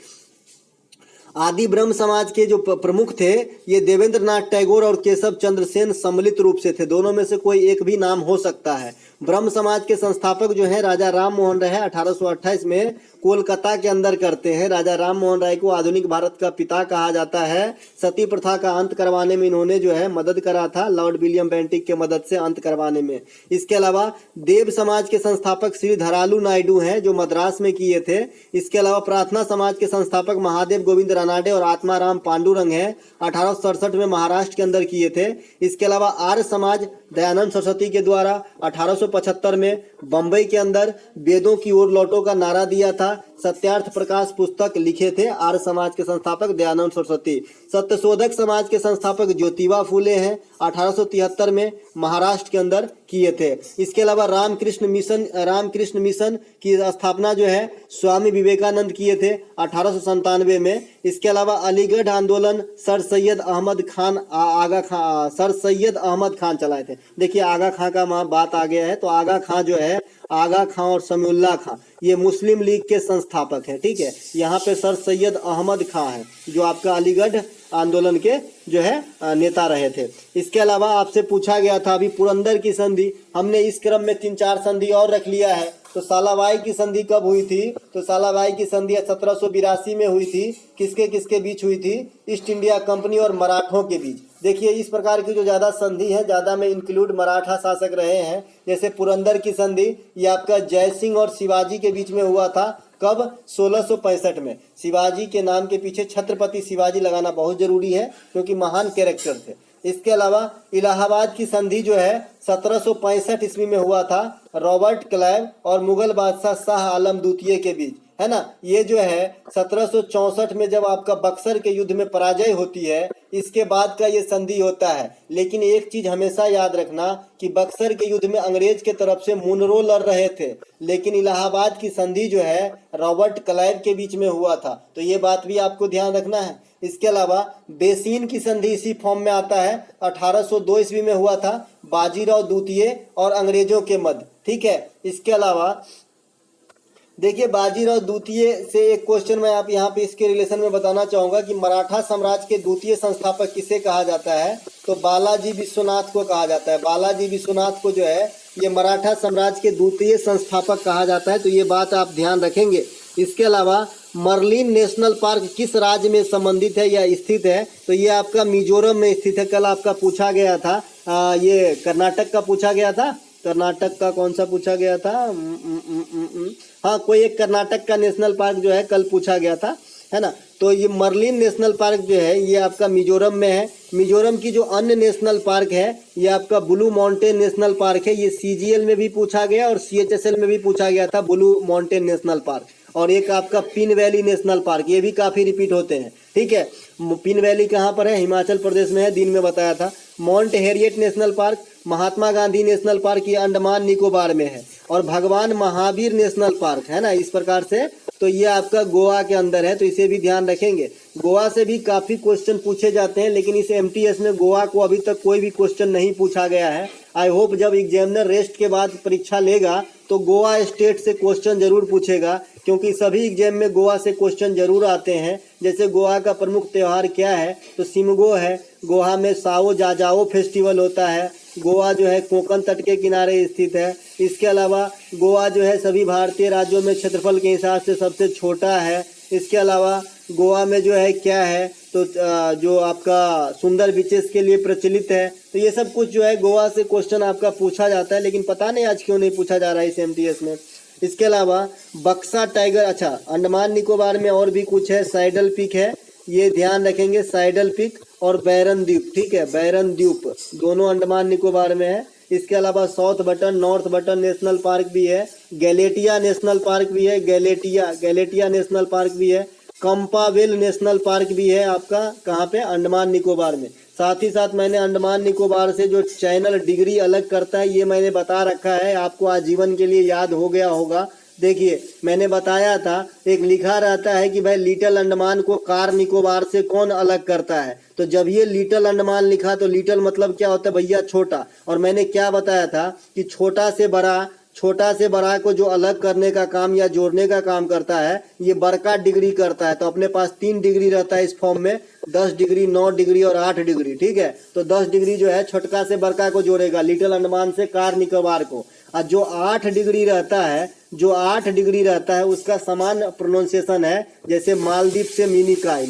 आदि ब्रह्म समाज के जो प्रमुख थे ये देवेंद्र नाथ टैगोर और केशव चंद्र सेन सम्मिलित रूप से थे। दोनों में से कोई एक भी नाम हो सकता है। ब्रह्म समाज के संस्थापक जो हैं राजा राम मोहन राय 1828 में कोलकाता के अंदर करते हैं। राजा राम मोहन राय को आधुनिक भारत का पिता कहा जाता है। सती प्रथा का अंत करवाने में इन्होंने जो है मदद करा था, लॉर्ड विलियम बेंटिक के मदद से अंत करवाने में। इसके अलावा देव समाज के संस्थापक श्री धरालू नायडू हैं जो मद्रास में किए थे। इसके अलावा प्रार्थना समाज के संस्थापक महादेव गोविंद रानाडे और आत्माराम पांडुरंग हैं, 1867 में महाराष्ट्र के अंदर किए थे। इसके अलावा आर्य समाज दयानंद सरस्वती के द्वारा 1875 में बंबई के अंदर वेदों की ओर लौटो का नारा दिया था। सत्यार्थ प्रकाश पुस्तक लिखे थे आर्य समाज के संस्थापक दयानंद सरस्वती। सत्यशोधक समाज के संस्थापक ज्योतिबा फूले हैं, 1873 में महाराष्ट्र के अंदर किए थे। इसके अलावा रामकृष्ण मिशन की स्थापना जो है स्वामी विवेकानंद किए थे 1897 में। इसके अलावा अलीगढ़ आंदोलन सर सैयद अहमद खान चलाए थे। देखिए आगा खां का बात आ गया है, तो आगा खां जो है, आगा खां और समीउल्लाह खां ये मुस्लिम लीग के संस्थापक हैं, ठीक है। यहाँ पे सर सैयद अहमद खां है जो आपका अलीगढ़ आंदोलन के जो है नेता रहे थे। इसके अलावा आपसे पूछा गया था अभी पुरंदर की संधि, हमने इस क्रम में 3-4 संधि और रख लिया है। तो सालाबाई की संधि कब हुई थी? तो सालाबाई की संधि 1782 में हुई थी। किसके किसके बीच हुई थी? ईस्ट इंडिया कंपनी और मराठों के बीच। देखिए इस प्रकार की जो ज़्यादा संधि है, ज़्यादा में इंक्लूड मराठा शासक रहे हैं। जैसे पुरंदर की संधि ये आपका जय सिंह और शिवाजी के बीच में हुआ था। कब? 1665 में। शिवाजी के नाम के पीछे छत्रपति शिवाजी लगाना बहुत जरूरी है क्योंकि महान कैरेक्टर थे। इसके अलावा इलाहाबाद की संधि जो है 1765 ईस्वी में हुआ था, रॉबर्ट क्लाइव और मुगल बादशाह शाह आलम द्वितीय के बीच, है ना। ये जो है 1764 में जब आपका बक्सर के युद्ध में पराजय होती है, इसके बाद का ये संधि होता है। लेकिन एक चीज हमेशा याद रखना कि बक्सर के युद्ध में अंग्रेज के तरफ से मुनरो लड़ रहे थे, लेकिन इलाहाबाद की संधि जो है रॉबर्ट क्लाइव के बीच में हुआ था। तो ये बात भी आपको ध्यान रखना है। इसके अलावा बेसीन की संधि इसी फॉर्म में आता है, 1802 ईस्वी में हुआ था, बाजीराव द्वितीय और अंग्रेजों के मध्य, ठीक है। इसके अलावा देखिए बाजीराव द्वितीय से एक क्वेश्चन मैं आप यहाँ पे इसके रिलेशन में बताना चाहूंगा कि मराठा साम्राज्य के द्वितीय संस्थापक किसे कहा जाता है? तो बालाजी विश्वनाथ को कहा जाता है। बालाजी विश्वनाथ को जो है ये मराठा साम्राज्य के द्वितीय संस्थापक कहा जाता है, तो ये बात आप ध्यान रखेंगे। इसके अलावा मर्लिन नेशनल पार्क किस राज्य में संबंधित है या स्थित है? तो ये आपका मिजोरम में स्थित है। कल आपका पूछा गया था, ये कर्नाटक का पूछा गया था। कर्नाटक का कौन सा पूछा गया था? हाँ, कोई एक कर्नाटक का नेशनल पार्क जो है कल पूछा गया था, है ना। तो ये मर्लिन नेशनल पार्क जो है ये आपका मिजोरम में है। मिजोरम की जो अन्य नेशनल पार्क है ये आपका ब्लू माउंटेन नेशनल पार्क है। ये CGL में भी पूछा गया और CHSL में भी पूछा गया था, ब्लू माउंटेन नेशनल पार्क। और एक आपका पिन वैली नेशनल पार्क, ये भी काफी रिपीट होते हैं, ठीक है। पिन वैली कहाँ पर है? हिमाचल प्रदेश में है, दिन में बताया था। Mount Harriet national park, Mahatma Gandhi national park ये अंडमान निकोबार में है। और भगवान महावीर नेशनल पार्क, है ना, इस प्रकार से। तो ये आपका गोवा के अंदर है, तो इसे भी ध्यान रखेंगे। गोवा से भी काफी क्वेश्चन पूछे जाते हैं, लेकिन इस MTS में गोवा को अभी तक कोई भी क्वेश्चन नहीं पूछा गया है। आई होप जब एग्जामिनर रेस्ट के बाद परीक्षा लेगा तो गोवा स्टेट से क्वेश्चन जरूर पूछेगा, क्योंकि सभी एग्जाम में गोवा से क्वेश्चन जरूर आते हैं। जैसे गोवा का प्रमुख त्यौहार क्या है? तो सिमगो है। गोवा में साओ जाजाओ फेस्टिवल होता है। गोवा जो है कोंकण तट के किनारे स्थित है। इसके अलावा गोवा जो है सभी भारतीय राज्यों में क्षेत्रफल के हिसाब से सबसे छोटा है। इसके अलावा गोवा में जो है क्या है? तो जो आपका सुंदर बीचेस के लिए प्रचलित है। तो ये सब कुछ जो है गोवा से क्वेश्चन आपका पूछा जाता है, लेकिन पता नहीं आज क्यों नहीं पूछा जा रहा है इस MTS में। इसके अलावा बक्सा टाइगर, अच्छा अंडमान निकोबार में और भी कुछ है, साइडल पीक है, ये ध्यान रखेंगे, साइडल पीक और बैरन द्वीप, ठीक है। बैरन द्वीप दोनों अंडमान निकोबार में है। इसके अलावा south button, north button national park भी है। गैलेटिया नेशनल पार्क भी है, गैलेटिया नेशनल पार्क भी है। कंपावेल नेशनल पार्क भी है आपका, कहाँ पे? अंडमान निकोबार में। साथ ही साथ मैंने अंडमान निकोबार से जो चैनल डिग्री अलग करता है ये मैंने बता रखा है, आपको आजीवन के लिए याद हो गया होगा। देखिए मैंने बताया था, एक लिखा रहता है कि भाई लिटिल अंडमान को कार निकोबार से कौन अलग करता है। तो जब ये लिटिल अंडमान लिखा तो लिटिल मतलब क्या होता है भैया? छोटा। और मैंने क्या बताया था कि छोटा से बड़ा को जो अलग करने का काम या जोड़ने का काम करता है ये बड़का डिग्री करता है। तो अपने पास 3 डिग्री रहता है इस फॉर्म में, 10 डिग्री, 9 डिग्री और 8 डिग्री, ठीक है। तो 10 डिग्री जो है छोटका से बड़का को जोड़ेगा, लिटिल अंडमान से कार निकोबार को। और जो 8 डिग्री रहता है उसका समान प्रोनाउंसिएशन है, जैसे मालदीव से मिनिकॉय,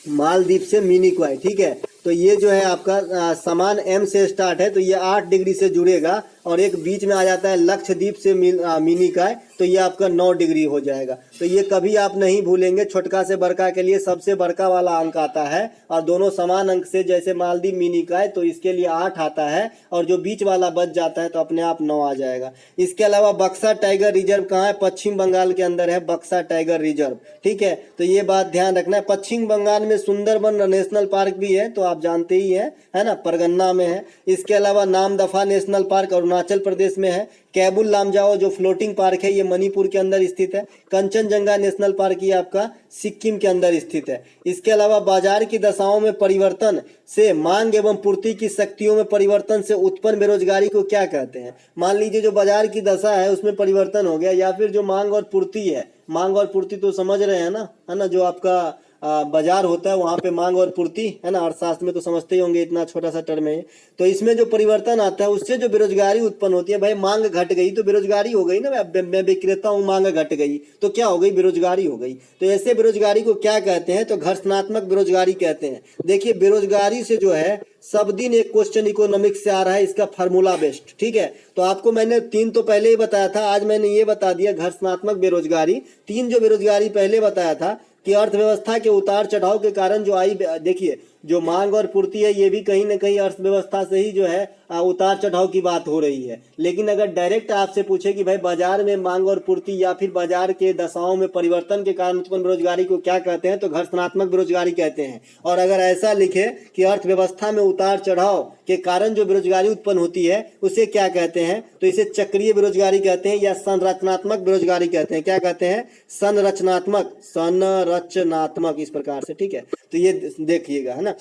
मालदीव से मिनिकॉय, ठीक है। तो ये जो है आपका समान M से स्टार्ट है, तो ये 8 डिग्री से जुड़ेगा। और एक बीच में आ जाता है लक्षद्वीप से मिनिकॉय, तो ये आपका 9 डिग्री हो जाएगा। तो ये कभी आप नहीं भूलेंगे, छोटका से बड़का के लिए सबसे बड़का वाला अंक आता है और दोनों समान अंक से, जैसे मालदीव मिनिकॉय तो इसके लिए 8 आता है और जो बीच वाला बच जाता है तो अपने आप 9 आ जाएगा। इसके अलावा बक्सा टाइगर रिजर्व कहाँ है? पश्चिम बंगाल के अंदर है बक्सा टाइगर रिजर्व, ठीक है। तो ये बात ध्यान रखना है। पश्चिम बंगाल में सुंदरबन नेशनल पार्क भी है, तो आप जानते ही हैं, है ना, परगन्ना में है। इसके अलावा नामदफा नेशनल पार्क अरुणाचल प्रदेश में है। कैबुल लामजाओ जो फ्लोटिंग पार्क है ये मणिपुर के अंदर स्थित है। कंचनजंगा नेशनल पार्क ये आपका सिक्किम के अंदर स्थित है। इसके अलावा बाजार की दशाओं में परिवर्तन से मांग एवं पूर्ति की शक्तियों में परिवर्तन से उत्पन्न बेरोजगारी को क्या कहते हैं? मान लीजिए जो बाजार की दशा है उसमें परिवर्तन हो गया, या फिर जो मांग और पूर्ति है, मांग और पूर्ति तो समझ रहे हैं ना, है ना, जो आपका बाजार होता है वहां पे मांग और पूर्ति, है ना, अर्थशास्त्र में तो समझते ही होंगे, इतना छोटा सा टर्म है। तो इसमें जो परिवर्तन आता है उससे जो बेरोजगारी उत्पन्न होती है, भाई मांग घट गई तो बेरोजगारी हो गई ना, मैं विक्रेता हूँ, मांग घट गई तो क्या हो गई? बेरोजगारी हो गई। तो ऐसे बेरोजगारी को क्या कहते हैं? तो घर्षणात्मक बेरोजगारी कहते हैं। देखिए बेरोजगारी से जो है सब दिन एक क्वेश्चन इकोनॉमिक्स से आ रहा है, इसका फार्मूला बेस्ड, ठीक है। तो आपको मैंने 3 तो पहले ही बताया था, आज मैंने ये बता दिया घर्षणात्मक बेरोजगारी। 3 जो बेरोजगारी पहले बताया था कि अर्थव्यवस्था के उतार चढ़ाव के कारण जो आई, देखिए जो मांग और पूर्ति है ये भी कहीं ना कहीं अर्थव्यवस्था से ही जो है उतार चढ़ाव की बात हो रही है। लेकिन अगर डायरेक्ट आपसे पूछे कि भाई बाजार में मांग और पूर्ति या फिर बाजार के दशाओं में परिवर्तन के कारण उत्पन्न बेरोजगारी को क्या कहते हैं? तो घर्षणात्मक बेरोजगारी कहते हैं। और अगर ऐसा लिखे कि अर्थव्यवस्था में उतार चढ़ाव के कारण जो बेरोजगारी उत्पन्न होती है उसे क्या कहते हैं? तो इसे चक्रीय बेरोजगारी कहते हैं या संरचनात्मक बेरोजगारी कहते हैं। क्या कहते हैं? संरचनात्मक, संरचनात्मक, इस प्रकार से, ठीक है। तो ये देखिएगा, है ना।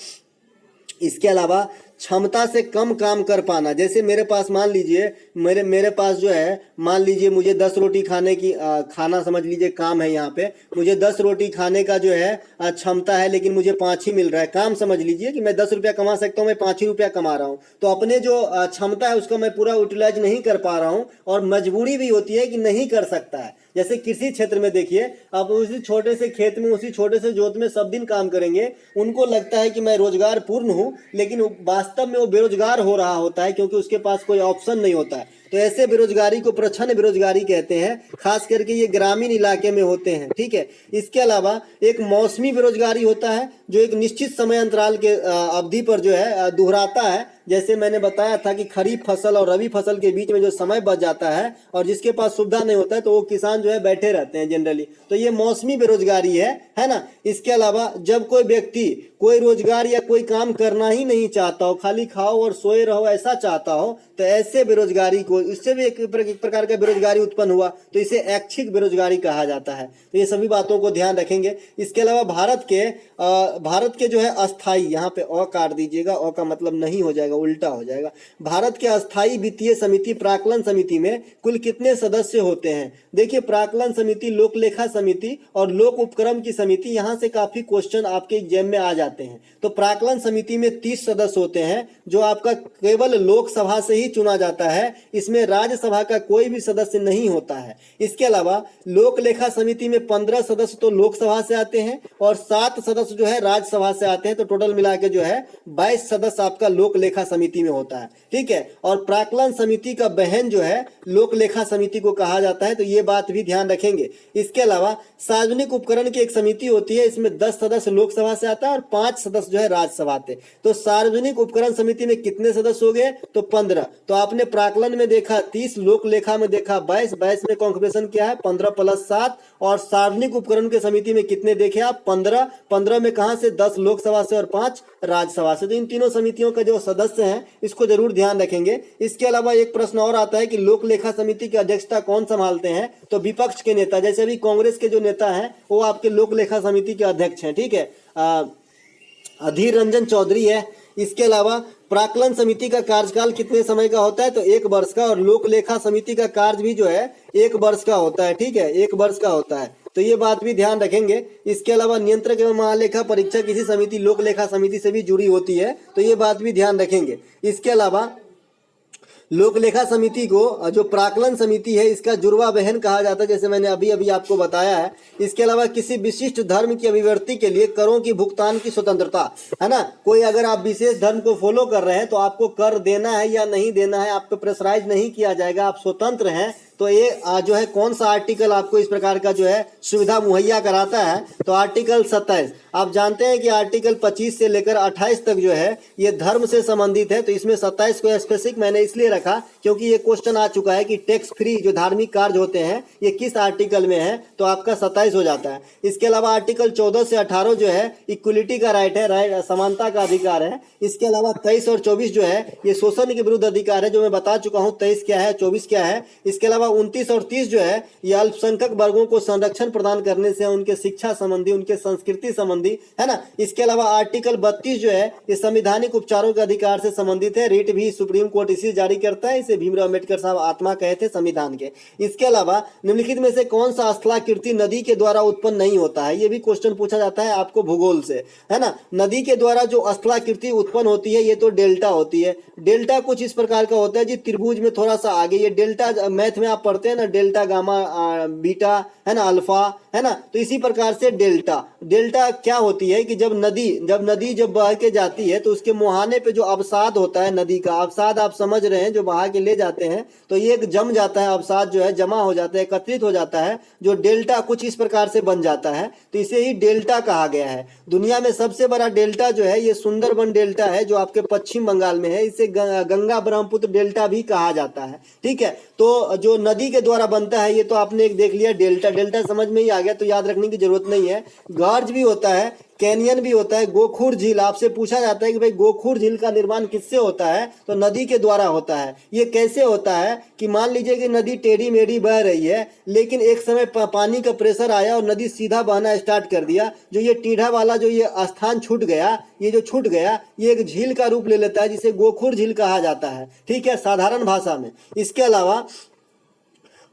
इसके अलावा क्षमता से कम काम कर पाना, जैसे मेरे पास मान लीजिए मेरे पास जो है, मान लीजिए मुझे 10 रोटी खाने की खाना समझ लीजिए काम है, यहाँ पे मुझे 10 रोटी खाने का जो है क्षमता है, लेकिन मुझे 5 ही मिल रहा है। काम समझ लीजिए कि मैं 10 रुपया कमा सकता हूँ, मैं 5 ही रुपया कमा रहा हूँ। तो अपने जो क्षमता है उसका मैं पूरा यूटिलाइज नहीं कर पा रहा हूँ और मजबूरी भी होती है कि नहीं कर सकता है। जैसे कृषि क्षेत्र में देखिए, आप उसी छोटे से खेत में, उसी छोटे से जोत में सब दिन काम करेंगे, उनको लगता है कि मैं रोजगार पूर्ण हूँ, लेकिन वास्तव में वो बेरोजगार हो रहा होता है क्योंकि उसके पास कोई ऑप्शन नहीं होता है। तो ऐसे बेरोजगारी को प्रच्छन्न बेरोजगारी कहते हैं, खास करके ये ग्रामीण इलाके में होते हैं, ठीक है। इसके अलावा एक मौसमी बेरोजगारी होता है जो एक निश्चित समय अंतराल के अवधि पर जो है दोहराता है। जैसे मैंने बताया था कि खरीफ फसल और रबी फसल के बीच में जो समय बच जाता है और जिसके पास सुविधा नहीं होता है तो वो किसान जो है बैठे रहते हैं जनरली, तो ये मौसमी बेरोजगारी है ना। इसके अलावा जब कोई व्यक्ति कोई रोजगार या कोई काम करना ही नहीं चाहता हो, खाली खाओ और सोए रहो ऐसा चाहता हो, तो ऐसे बेरोजगारी को, इससे भी एक प्रकार का बेरोजगारी उत्पन्न हुआ, तो इसे ऐच्छिक बेरोजगारी कहा जाता है। तो ये सभी बातों को ध्यान रखेंगे। इसके अलावा भारत के जो है अस्थाई, यहाँ पे अ काट दीजिएगा, अ का मतलब नहीं हो जाएगा, उल्टा हो जाएगा। भारत के अस्थाई वित्तीय समिति प्राक्कलन समिति में कुल कितने सदस्य होते हैं? देखिए प्राक्कलन समिति, लोक लेखा समिति और लोक उपक्रम की समिति, यहाँ से काफी क्वेश्चन आपके एग्जाम में आ जाते हैं। तो प्राक्कलन समिति में 30 सदस्य होते हैं जो आपका केवल लोकसभा से ही चुना जाता है, इसमें राज्यसभा का कोई भी सदस्य नहीं होता है। इसके अलावा लोक लेखा समिति में 15 सदस्य तो लोकसभा से आते हैं और 7 सदस्य जो है राज्यसभा से आते हैं, तो टोटल मिला के जो है 22 सदस्य आपका लोक लेखा समिति में होता है, ठीक है। और प्राक्कलन समिति का बहन जो है लोक लेखा समिति को कहा जाता है, तो ये बात भी ध्यान रखेंगे। इसके अलावा सार्वजनिक उपकरण की एक समिति होती है, इसमें 10 सदस्य लोकसभा से आता है और 5 सदस्य जो है राज्यसभा से। तो सार्वजनिक उपकरण समिति में कितने सदस्य हो गए? तो 15। तो आपने प्राक्कलन में देखा 30, लोक लेखा में देखा 22 में कॉन्करेशन क्या है? 15 + 7। और सार्वजनिक उपकरण के समिति में कितने देखे आप? 15 में कहां से? 10 लोकसभा से और 5 राज्यसभा से। तो इन तीनों समितियों का जो सदस्य हैं इसको जरूर ध्यान रखेंगे। इसके अलावा एक प्रश्न और आता है कि लोक लेखा समिति की अध्यक्षता कौन संभालते हैं? तो विपक्ष के नेता, जैसे अभी कांग्रेस के जो नेता हैं वो आपके लोक लेखा समिति के अध्यक्ष हैं, ठीक है। अधीर रंजन चौधरी है। इसके अलावा प्राक्कलन समिति का कार्यकाल कितने समय का होता है? तो 1 वर्ष का। और लोक लेखा समिति का कार्य भी जो है 1 वर्ष का होता है, ठीक है, 1 वर्ष का होता है। तो ये बात भी ध्यान रखेंगे। इसके अलावा नियंत्रक एवं महालेखा परीक्षक किसी समिति लोक लेखा समिति से भी जुड़ी होती है, तो ये बात भी ध्यान रखेंगे। इसके अलावा लोक लेखा समिति को जो प्राक्कलन समिति है इसका जुड़वा बहन कहा जाता है, जैसे मैंने अभी अभी आपको बताया है। इसके अलावा किसी विशिष्ट धर्म की अभिव्यक्ति के लिए करों की भुगतान की स्वतंत्रता, है ना। कोई अगर आप विशेष धर्म को फॉलो कर रहे हैं तो आपको कर देना है या नहीं देना है, आप पे प्रेशराइज नहीं किया जाएगा, आप स्वतंत्र हैं। तो ये जो है कौन सा आर्टिकल आपको इस प्रकार का जो है सुविधा मुहैया कराता है, तो आर्टिकल 27। आप जानते हैं कि आर्टिकल 25 से लेकर 28 तक जो है ये धर्म से संबंधित है, तो इसमें 27 को स्पेसिफिक मैंने इसलिए रखा क्योंकि ये क्वेश्चन आ चुका है कि टैक्स फ्री जो धार्मिक कार्य होते हैं ये किस आर्टिकल में है, तो आपका 27 हो जाता है। इसके अलावा आर्टिकल 14 से 18 जो है इक्वलिटी का राइट है, समानता का अधिकार है। इसके अलावा 23 और 24 जो है ये शोषण के विरुद्ध अधिकार है, जो मैं बता चुका हूँ 23 क्या है 24 क्या है। इसके अलावा 29 और 30 जो है ये अल्पसंख्यक वर्गों को संरक्षण प्रदान करने से उनके शिक्षा संबंधी, उनके संस्कृति संबंधी, है ना। इसके अलावा आर्टिकल 32 जो है ये संवैधानिक उपचारों के अधिकार से संबंधित है। रिट भी सुप्रीम कोर्ट इसी जारी करता है, इसे भीमराव अम्बेडकर साहब आत्मा कहे थे संविधान के। इसके अलावा निम्नलिखित में से कौन सा स्थलाकृति नदी के द्वारा उत्पन्न नहीं होता है, ये भी क्वेश्चन पूछा जाता है आपको भूगोल से, है ना। नदी के द्वारा जो स्थलाकृति उत्पन्न होती है ये तो डेल्टा होती है। डेल्टा कुछ इस प्रकार का होता है जी, त्रिभुज में थोड़ा सा आगे, ये डेल्टा मैथ में आप पढ़ते हैं ना, डेल्टा गामा बीटा, है ना, अल्फा, है ना। तो इसी प्रकार से डेल्टा क्या होती है कि जब नदी जब बह के जाती है तो उसके मुहाने पे जो अवसाद होता है, नदी का अवसाद आप समझ रहे हैं, जो बहा के ले जाते हैं तो ये एक जम जाता है, अवसाद जो है जमा हो जाता है, एकत्रित हो जाता है, जो डेल्टा कुछ इस प्रकार से बन जाता है, तो इसे ही डेल्टा कहा गया है। दुनिया में सबसे बड़ा डेल्टा जो है ये सुंदरबन डेल्टा है, जो आपके पश्चिम बंगाल में है। इसे गंगा ब्रह्मपुत्र डेल्टा भी कहा जाता है, ठीक है। तो जो नदी के द्वारा बनता है ये तो आपने एक देख लिया, डेल्टा समझ में ही आ गया, तो याद रखने की जरूरत नहीं है। गॉर्ज भी होता है, कैनियन भी होता है, गोखुर झील आपसे पूछा जाता है कि भाई गोखुर झील का निर्माण किससे होता है, तो नदी के द्वारा होता है। ये कैसे होता है कि मान लीजिए कि नदी टेढ़ी मेढ़ी बह रही है, लेकिन एक समय पानी का प्रेशर आया और नदी सीधा बहना स्टार्ट कर दिया, जो ये टीढ़ा वाला जो ये स्थान छूट गया, ये जो छूट गया ये एक झील का रूप ले लेता है, जिसे गोखुर झील कहा जाता है, ठीक है, साधारण भाषा में। इसके अलावा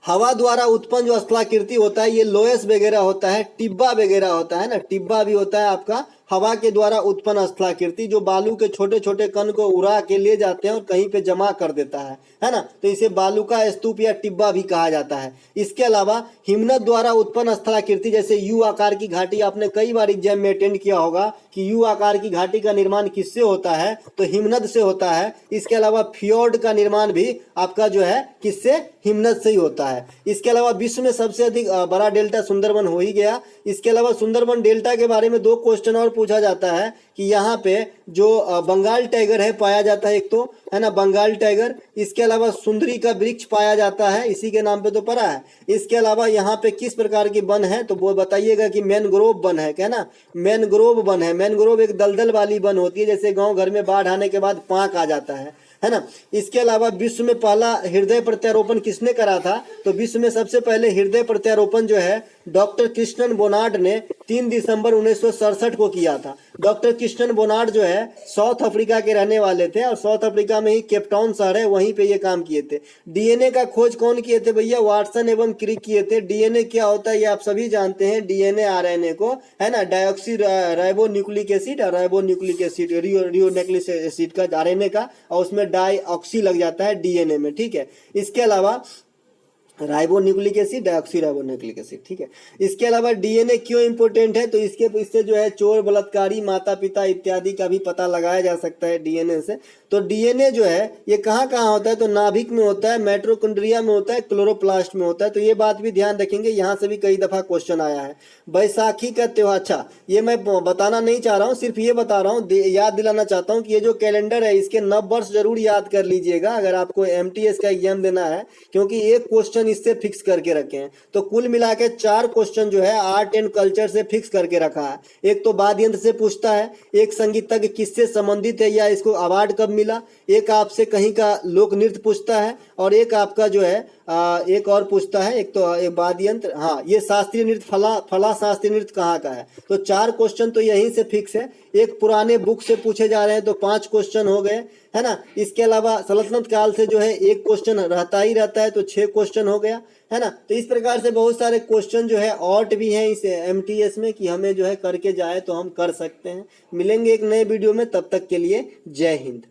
हवा द्वारा उत्पन्न जो स्थलाकृति होता है ये लोयस वगैरह होता है, टिब्बा वगैरह होता है ना, टिब्बा भी होता है आपका हवा के द्वारा उत्पन्न स्थलाकृति, जो बालू के छोटे छोटे कण को उड़ा के ले जाते हैं और कहीं पे जमा कर देता है ना, तो इसे बालू का स्तूप या टिब्बा भी कहा जाता है। इसके अलावा हिमनद द्वारा उत्पन्न स्थलाकृति, जैसे यू आकार की घाटी, आपने कई बार एग्जाम में अटेंड किया होगा कि यू आकार की घाटी का निर्माण किससे होता है, तो हिमनद से होता है। इसके अलावा फियोर्ड का निर्माण भी आपका जो है किससे, हिमनद से ही होता है। इसके अलावा विश्व में सबसे अधिक बड़ा डेल्टा सुंदरबन हो ही गया। इसके अलावा सुंदरबन डेल्टा के बारे में 2 क्वेश्चन और पूछा जाता है कि यहाँ पे जो बंगाल टाइगर है पाया जाता है, एक तो है ना बंगाल टाइगर। इसके अलावा सुंदरी का वृक्ष पाया जाता है, इसी के नाम पे तो पड़ा है। इसके अलावा यहाँ पे किस प्रकार की वन है, तो वो बताइएगा कि मैनग्रोव वन है, क्या ना, मैनग्रोव वन है। मैनग्रोव एक दलदल वाली वन होती है, जैसे गांव घर में बाढ़ आने के बाद पांक आ जाता है ना। इसके अलावा विश्व में पहला हृदय प्रत्यारोपण किसने करा था, तो विश्व में सबसे पहले हृदय प्रत्यारोपण जो है डॉक्टर क्रिस्टन बोनार्ड ने 3 दिसंबर 1967 को किया था। डॉक्टर क्रिस्टन बोनार्ड जो है साउथ अफ्रीका के रहने वाले थे और साउथ अफ्रीका में ही केपटाउन शहर है, वहीं पे ये काम किए थे। डीएनए का खोज कौन किए थे भैया, वाटसन एवं क्रिक किए थे। डीएनए क्या होता है ये आप सभी जानते हैं, डीएनए आरएनए को, है ना, डायोक्सी राइबो न्यूक्लिक एसिड और राइबो न्यूक्लिक एसिड, रियो न्यूक्लिक एसिड का आरएनए का, और उसमें डाईऑक्सी लग जाता है डीएनए में, ठीक है। इसके अलावा ribo nucleic acid, डायोक्सी ribo nucleic acid, ठीक है। इसके अलावा डीएनए क्यों इंपॉर्टेंट है, तो इससे जो है चोर बलात्कारी माता पिता इत्यादि का भी पता लगाया जा सकता है डीएनए से। तो डीएनए जो है ये कहाँ कहाँ होता है, तो नाभिक में होता है, माइटोकॉन्ड्रिया में होता है, क्लोरोप्लास्ट में होता है। तो ये बात भी ध्यान रखेंगे, यहाँ से भी कई दफा क्वेश्चन आया है। बैसाखी का त्योहार, अच्छा ये मैं बताना नहीं चाह रहा हूँ, सिर्फ ये बता रहा हूँ, याद दिलाना चाहता हूँ कि ये जो कैलेंडर है इसके नव वर्ष जरूर याद कर लीजिएगा अगर आपको एमटीएस का एग्जाम देना है, क्योंकि एक क्वेश्चन इससे फिक्स करके रखे हैं। तो कुल मिला के 4 क्वेश्चन जो है आर्ट एंड कल्चर से फिक्स करके रखा है। एक तो वाद्य यंत्र से पूछता है, एक संगीतज्ञ किससे संबंधित है या इसको अवार्ड कब मिला, एक आपसे कहीं का लोक नृत्य पूछता है, और एक आपका जो है एक और पूछता है, एक तो एक वाद्य यंत्र, हाँ ये शास्त्रीय नृत्य फला शास्त्रीय नृत्य कहाँ का है। तो 4 क्वेश्चन तो यहीं से फिक्स है। एक पुराने बुक से पूछे जा रहे हैं तो 5 क्वेश्चन हो गए, है ना। इसके अलावा सल्तनत काल से जो है 1 क्वेश्चन रहता ही रहता है, तो 6 क्वेश्चन हो गया, है ना। तो इस प्रकार से बहुत सारे क्वेश्चन जो है ऑट भी हैं इस एमटीएस में कि हमें जो है करके जाए तो हम कर सकते हैं। मिलेंगे एक नए वीडियो में, तब तक के लिए जय हिंद।